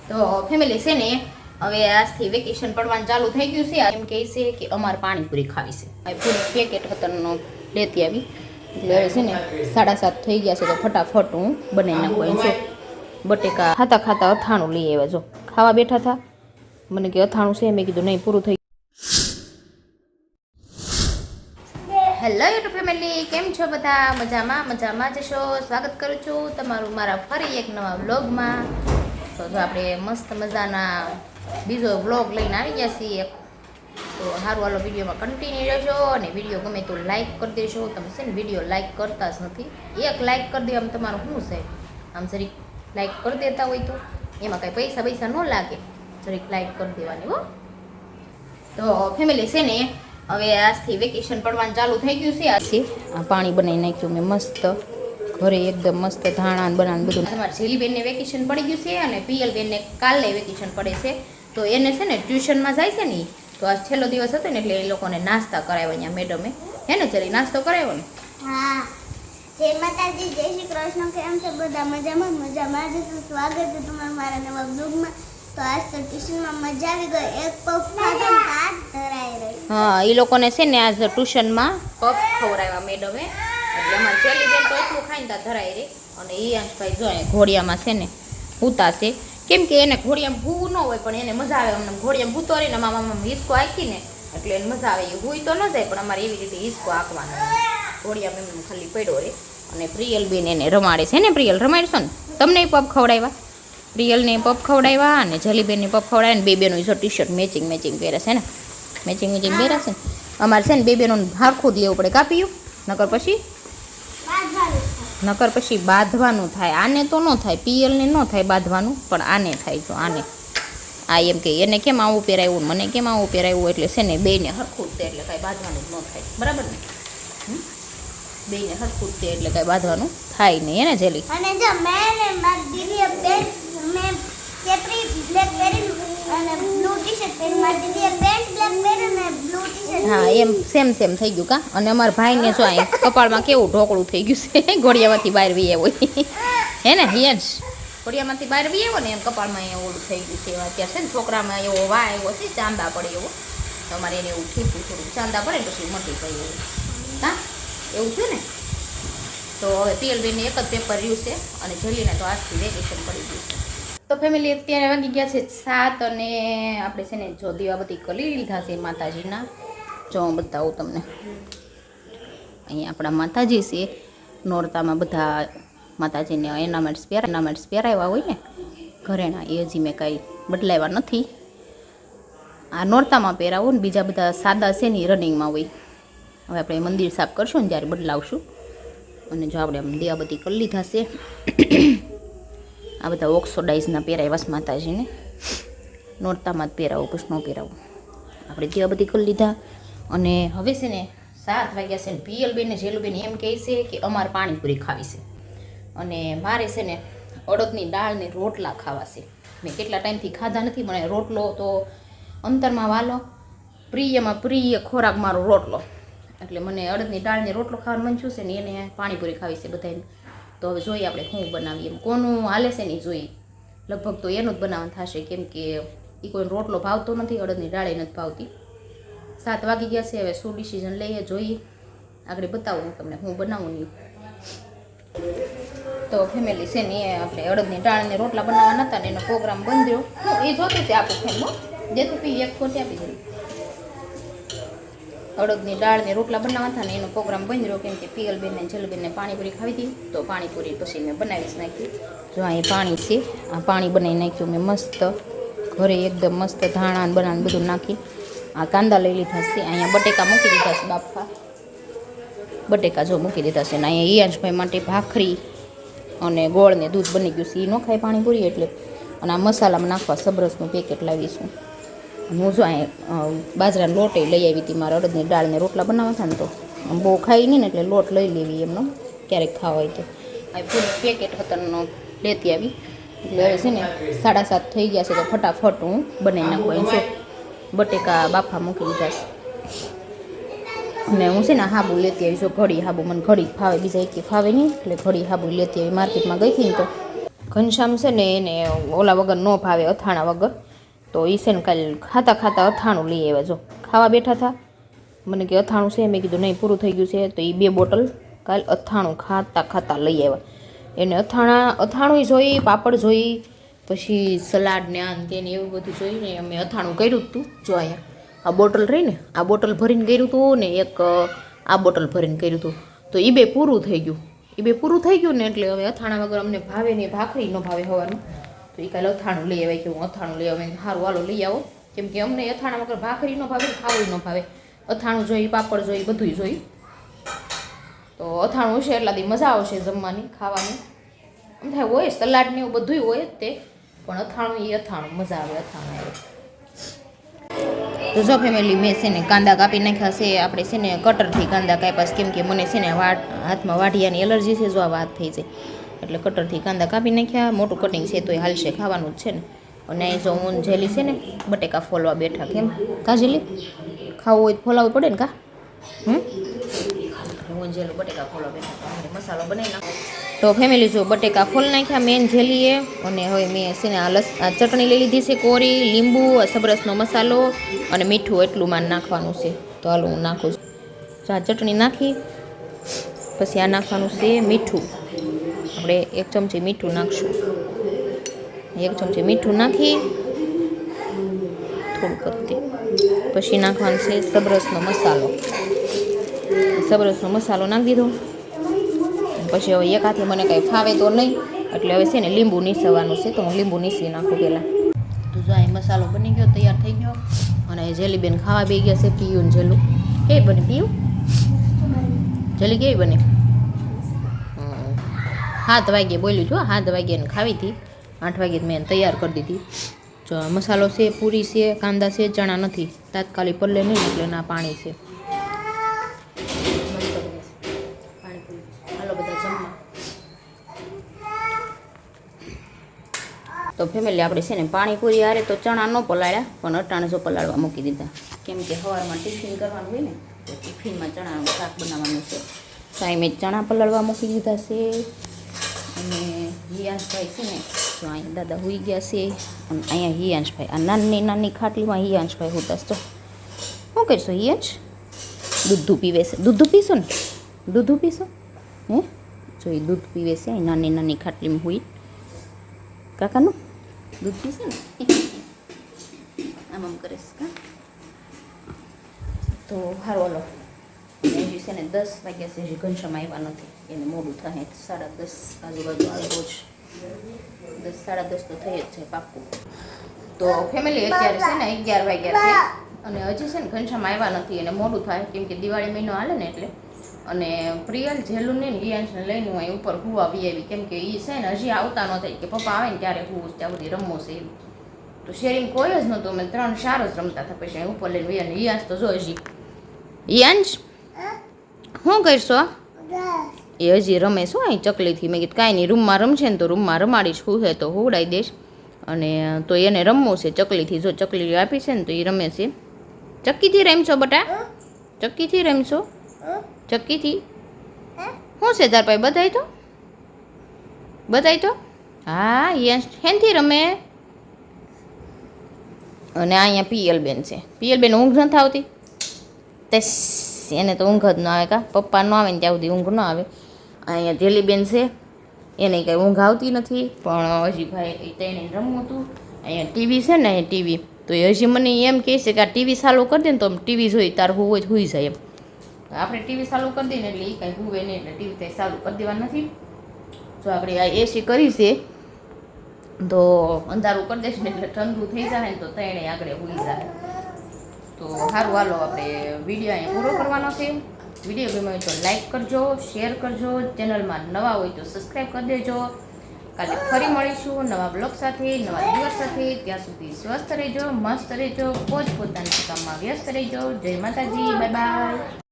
તો ફેમિલી છે ને હવે આજથી વેકેશન પડવાનું ચાલુ થઈ ગયું છે. એમ કહે છે કે અમારે પાણીપુરી ખાવી છે. હવે પૂરી પેકેટ હતરનો લેતી આવી એટલે હવે છે ને 7:30 થઈ ગયા છે તો ફટાફટ હું બનાવી નાખું. એમ છો બટેકા ખાતા ખાતા અથાણું લઈ આવ્યા. જો ખાવા બેઠા હતા મને કે અથાણું છે. મેં કીધું નહીં પૂરું થઈ. હેલો યુટ્યુબ ફેમિલી, કેમ છો બધા? મજામાં જશો. સ્વાગત કરું છું તમારું મારા ફરી એક નવા વ્લોગમાં. તો જો આપણે મસ્ત મજાના બીજો વ્લોગ લઈને આવી ગયા છીએ. તો સારું હાલો વિડીયોમાં કન્ટિન્યુ રહેજો અને વિડીયો ગમે તો લાઈક કરી દેજો. તમે છે ને વિડીયો લાઈક કરતા જ નથી. એક લાઈક કરી દેવામાં તમારું શું છે? આમ જરીક લાઈક કરી દેતા હોય તો એમાં કાંઈ પૈસા ન લાગે. જરીક લાઈક કરી દેવાની હો. તો ફેમિલી છે ને હવે આજથી વેકેશન પડવાનું ચાલુ થઈ ગયું છે. આજથી આ પાણી બનાવી નાખ્યું મેં મસ્ત ઘરે એકદમ મસ્ત ધાણા બનાવીને બધું. તમારે ઝીલીબેનને વેકેશન પડી ગયું છે અને પિયલબેનને કાલે વેકેશન પડે છે. તો એને છે ને ટ્યુશનમાં જાય છે ને, તો આજ છેલ્લો દિવસ હતો ને એટલે એ લોકોને નાસ્તા કરાવ્યો અહીંયા મેડમે. હે ને ચલી નાસ્તો કરાવ્યો ને? હા. જય માતાજી, જય શ્રી કૃષ્ણ. કેમ છે બધા? મજામાં જશું. સ્વાગત છે તમારું મારા નવા બ્લોગમાં. તો આજ તો ટ્યુશનમાં મજા આવી ગઈ. એક પફ ખાધો હાથ ધરાઈ રહી. હા, એ લોકોને છે ને આજ ટ્યુશનમાં પફ ખવડાવ્યા મેડમે. એટલે અમારે ચલીબેન તો એટલું ખાઈને ત્યાં ધરાઈ રહી. અને એ ભાઈ જો ઘોડિયામાં છે ને ઉતાશે. કેમ કે એને ઘોડિયામાં ભૂવું ન હોય પણ એને મજા આવે. અમને ઘોડિયામાં ભૂતો રહીને મામા હિસકો આંકી ને એટલે એને મજા આવે. એ ભૂઈ તો ન જાય પણ અમારે એવી રીતે હિસકો આંકવાનો. ઘોડિયામાં એમ ખાલી પડ્યો રહે. અને પ્રિયલબેન એને રમાડે છે ને. પ્રિયલ રમાડશો ને? તમને પફ ખવડાવ્યા? પ્રિયલને પફ ખવડાવ્યા અને જલીબેનને પફ ખવડાવ્યા. ને બે બેનો જો ટી શર્ટ મેચિંગ પહેરે છે ને. મેચિંગ પહેરે છે ને. અમારે છે ને બે બેનોને હારખું જ લેવું પડે. કાપ્યું નકર પછી બાંધવાનું થાય. આને તો ન થાય, પિયલને ન થાય બાંધવાનું, પણ આને થાય. જો આને આ એમ કે એને કેમ આવું પહેરાવ્યું મને કેમ આવું પહેરાવ્યું એટલે છે ને બેને હરખું જ એટલે કાંઈ બાંધવાનું જ ન થાય. બરાબર ને? બેને હરખું જ એટલે કાંઈ બાંધવાનું થાય નહીં. એને જેલી અને જો મેં મારી દીદીએ પેન્ટ મેં કેપરી બ્લેક પહેરી અને બ્લુ ટી-શર્ટ પહેરી. મારી દીદીએ પેન્ટ બ્લેક પહેરી અને બ્લુ ટી-શર્ટ. હા, એમ સેમ થઈ ગયું કા. અને અમારા ભાઈને જો અહીં કપાળમાં કેવું ઢોકળું થઈ ગયું છે. ઘોડિયામાંથી બહાર વી આવ્યો હે ને? હિયન્સ ઘોડિયામાંથી બહાર વી આવ્યો ને એમ કપાળમાં એવું ઓલું થઈ ગયું છે. અત્યારે છે ને છોકરામાં એવો વા આવ્યો છે, ચાંદા પડે એવો. તમારે એને એવું ઠીકું થોડું ચાંદા પડે પછી મટી જાય એવું. હા, એવું છે ને. તો હવે પિયલબેનને એક જ પેપર રહ્યું છે અને જલીને તો આજથી વેકેશન પડી ગયું છે. તો ફેમિલી અત્યારે વાગી ગયા છે 7 અને આપણે છે ને જો દીવાબત્તી કરી લીધા છે માતાજીના. જો હું બતાવું તમને. અહીંયા આપણા માતાજી છે. નોરતામાં બધા માતાજીને એનામેન્ટ્સ પહેરાવ્યા હોય ને ઘરેણા, એ હજી મેં કાંઈ બદલાવ્યા નથી. આ નોરતામાં પહેરાવો ને બીજા બધા સાદા છે ને રનિંગમાં હોય. હવે આપણે મંદિર સાફ કરશું ને ત્યારે બદલાવશું. અને જો આપણે આમ દીવાબત્તી કરી લીધા છે. આ બધા ઓક્સોડાઇઝના પહેરાવ્યા માતાજીને. નોરતામાં જ પહેરાવું પછી ન પહેરાવું. આપણે દીવાબત્તી કરી લીધા અને હવે છે ને 7 વાગ્યા છે ને પિયલબેન ને જેલુબેન એમ કહે છે કે અમારે પાણીપુરી ખાવી છે. અને મારે છે ને અડદની દાળ ને રોટલા ખાવા છે. મેં કેટલા ટાઈમથી ખાધા નથી. મને રોટલો તો અંતરમાં વાલો, પ્રિય ખોરાક મારો રોટલો. એટલે મને અડદની દાળને રોટલો ખાવાનું મન છું છે ને એને પાણીપુરી ખાવી છે બધાને. તો હવે જોઈએ આપણે શું બનાવીએ. એમ કોનું હાલે છે ને જોઈએ. લગભગ તો એનું જ બનાવવાનું થશે કેમ કે એ કોઈ રોટલો ભાવતો નથી, અડદની દાળે નથી ભાવતી. 7 વાગી ગયા છે. હવે શું ડિસિઝન લઈએ જોઈએ. આગળ બતાવું તમને હું બનાવું નહીં. તો ફેમિલી છે ને આપણે અડદની દાળને રોટલા બનાવવાના હતા ને એનો પ્રોગ્રામ બંધ રહ્યો. એ જોતું છે આપું ફેમો જેતું પી એક ખોટી આપી દીધું. અડદની દાળને રોટલા બનાવવા હતા ને એનો પ્રોગ્રામ બંધ રહ્યો કેમ કે પિયલબેનને જલબેનને પાણીપુરી ખાવી હતી. તો પાણીપુરી પછી મેં બનાવી જ નાખી. જો અહીં પાણી છે. આ પાણી બનાવી નાખ્યું મેં મસ્ત ઘરે એકદમ મસ્ત ધાણા બનાવીને બધું નાખી. આ કાંદા લઈ લીધા છે. અહીંયા બટેકા મૂકી દીધા છે બાફા. બટેકા જો મૂકી દીધા છે ને અહીંયા ઈયાંશભાઈ માટે ભાખરી અને ગોળ ને દૂધ બની ગયું છે. એ ન ખાય પાણીપુરી એટલે. અને આ મસાલામાં નાખવા સબરસનું પેકેટ લાવીશું. હું જો અહીંયા બાજરાનો લોટ લઈ આવી હતી. મારા અડદની દાળને રોટલા બનાવવા હતા ને તો બહુ ખાઈ નહીં ને એટલે લોટ લઈ લેવી એમનો ક્યારેક ખાવા હોય તો. આ પૂરું પેકેટ હતરનો લેતી આવી એટલે હવે છે ને 7:30 થઈ ગયા છે તો ફટાફટ હું બનાવી નાખું. એમ છો બટેકા બાફા મૂકી દીધા છે. અને હું છે ને હાબુ લેતી આવી. જો ઘડી હાબુ મને ઘડી ફાવે, બીજા એક ફાવે નહીં એટલે ઘડી હાબુ લેતી આવી. માર્કેટમાં ગઈ હતી ને તો ઘનશ્યામ છે ને એને ઓલા વગર ન ભાવે, અથાણા વગર. તો એ છે ને કાલે ખાતા ખાતા અથાણું લઈ આવ્યા. જો ખાવા બેઠા હતા, મને કે અથાણું છે, મેં કીધું નહીં પૂરું થઈ ગયું છે. તો એ 2 બોટલ કાલે અથાણું ખાતા ખાતા લઈ આવ્યા. એને અથાણું જોઈ, પાપડ જોઈ, પછી સલાડ ને આન તેને એવું બધું જોઈને અમે અથાણું કર્યું હતું. જો અહીંયા આ બોટલ રહી ને, આ બોટલ ભરીને કર્યું હતું ને એક આ બોટલ ભરીને કર્યું હતું. તો એ 2 પૂરું થઈ ગયું. એ 2 પૂરું થઈ ગયું ને એટલે હવે અથાણા વગર અમને ભાવે ને, ભાખરી ન ભાવે હવાનું. તો એ કાલે અથાણું લઈ આવ્યા કે હું અથાણું લઈ આવે. સારું હાલો લઈ આવો, કેમ કે અમને અથાણા વગર ભાખરી ન ભાવે, ખાવું ન ભાવે. અથાણું જોઈ, પાપડ જોઈ, બધું જોઈ. તો અથાણું હશે એટલા દી મજા આવશે જમવાની, ખાવાની. એમ થાય હોય સલાડ ને એવું બધું હોય જ તે, પણ અથાણું એ અથાણું મજા આવે. અથાણું આવે તો જો ફેમિલી, મેં છે ને કાંદા કાપી નાખ્યા છે. આપણે છે ને કટરથી કાંદા કાપ્યા, કેમ કે મને છે ને હાથમાં વાઢિયાની એલર્જી છે. જો આ વાત થઈ જાય એટલે કટરથી કાંદા કાપી નાખ્યા. મોટું કટિંગ છે તો એ હાલશે, ખાવાનું જ છે ને. અને અહીં જો હું જેલી છે ને બટેકા ફોલવા બેઠા. કેમ કા જેલી ખાવું હોય ફોલાવવું પડે ને કા? હું જેલું બટેકા ફોલવા બેઠા, મસાલો બનાવી નાખો. તો ફેમિલી જો બટેકા ફોલ નાખ્યા મેન જેલીએ. અને હવે મેં છે ને આ ચટણી લઈ લીધી છે, કોરી, લીંબુ, સબરસનો મસાલો અને મીઠું એટલું માન નાખવાનું છે. તો હાલો હું નાખું છું. આ ચટણી નાખી પછી આ નાખવાનું છે મીઠું. આપણે 1 ચમચી મીઠું નાખશું. 1 ચમચી મીઠું નાખી થોડું પત્તી. પછી નાખવાનું છે સબરસનો મસાલો. સબરસનો મસાલો નાખી દીધો. પછી હવે એક હાથે મને કાંઈ ફાવે તો નહીં, એટલે હવે છે ને લીંબુ નીસવાનું છે. તો હું લીંબુ નીસી નાખું પહેલાં. તો જો અહીં મસાલો બની ગયો, તૈયાર થઈ ગયો. અને જેલીબેન ખાવા બે ગયા છે. પીયું ને જેલું કેવી બની? પીયું જેલી કેવી બની? 7 વાગ્યે બોલ્યું છું, 7 વાગ્યાને ખાવી હતી. 8 વાગ્યે મેં તૈયાર કરી દીધી. જો મસાલો છે, પૂરી છે, કાંદા છે, ચણા નથી. તાત્કાલિક પલ્લે નહીં એટલે ના પાણી છે. હાલો બધા જમવા. તો ફેમિલી આપણે છે ને પાણીપુરી હારે તો ચણા ન પલાળ્યા, પણ અટાણે જો પલાળવા મૂકી દીધા. કેમ કે સવારમાં ટિફિન કરવાનું હોય ને, તો ટિફિનમાં ચણાનું શાક બનાવવાનું છે. સાઈ ચણા પલાળવા મૂકી દીધા છે. અને હિયાંશભાઈ છે ને જો અહીંયા દાદા હોઈ ગયા છે. અને અહીંયા હિયાંશભાઈ આ નાની નાની ખાટલીમાં હિયાંશભાઈ હોતા. તો શું કરશો હિયાંશ? દૂધું પીવે છે. દૂધું પીશો ને? દૂધું પીશો હે? જો એ દૂધ પીવે છે અહીં નાની નાની ખાટલીમાં હોઈ. કાકાનું દૂધ પીશે ને આમ કરે છે કા? તો સારું હાલો. હજી છે ને 10 વાગ્યા છે, હજી ઘનશ્યામ આવ્યા નથી. એને મોડું થાય 10:30 આજુબાજુ આવે રોજ. 10 10:30 તો થઈ જ છે પાક્કું. તો ફેમિલી અત્યારે છે ને 11 વાગ્યા છે અને હજી છે ને ઘનશ્યામ આવ્યા નથી. એને મોડું થાય કેમ કે દિવાળી મહિનો હાલે ને એટલે. અને પ્રિયલ જેલું ને હિયાંશને લઈને હું અહીં ઉપર હુવા આવી આવી, કેમ કે એ છે ને હજી આવતા ન થાય કે પપ્પા આવે ને ત્યારે હું ત્યાં બધી રમવું છે એમ. તો શેરિંગ કોઈ જ નહોતું, અમે 3 4 જ રમતા હતા. પછી અહીં ઉપર લઈને વયા. હિયાંશ તો જો હજી હિયાંશ શું કરશો? એ હજી રમે શું અહીં ચકલીથી. મેં કીધું કાંઈ નહીં, રૂમમાં રમશે ને તો રૂમમાં રમાડીશ, હું હે તો હોવડાવી દઈશ. અને તો એને રમવું છે ચકલીથી. જો ચકલી આપી છે ને તો એ રમે છે. ચક્કીથી રમશો બટા? ચક્કીથી રમશો? ચક્કીથી શું છે તાર પાસે? બધાય તો બધાય તો. હા યસ હેનથી રમે. અને અહીંયા પિયલબેન છે. પિયલબેન ઊંઘ નથી આવતી? તેસ એને તો ઊંઘ જ ન આવે કા? પપ્પા ન આવે ને ત્યાં સુધી ઊંઘ ન આવે. અહીંયા જેલીબેન છે, એને કંઈ ઊંઘ આવતી નથી. પણ હજી ભાઈ તેને રમવું હતું. અહીંયા ટીવી છે ને, ટીવી તો એ હજી મને એમ કહે છે કે આ ટીવી ચાલુ કરી દે ને તો ટીવી જોઈ તાર હોવું જ હોઈ જાય એમ. આપણે ટીવી ચાલુ કરી દઈએ ને એટલે એ કાંઈ હુવે નહીં, એટલે ટીવી કંઈ ચાલુ કરી દેવા નથી. જો આપણે આ એસી કરી છે તો અંધારું કરી દઈશ ને એટલે ઠંડુ થઈ જાય ને તો તેણે આગળ હોઈ જાય. તો સારું હાલો આપણે વિડીયો અહીંયા પૂરો કરવાનો છે. વિડીયો ગમ્યો હોય તો લાઈક કરજો, શેર કરજો. ચેનલમાં નવા હોય તો સબસ્ક્રાઈબ કરી દેજો. કાલે ફરી મળીશું નવા બ્લોગ સાથે, નવા દિવસ સાથે. ત્યાં સુધી સ્વસ્થ રહેજો, મસ્ત રહેજો, પોતાના કામમાં વ્યસ્ત રહેજો. જય માતાજી, બાય બાય.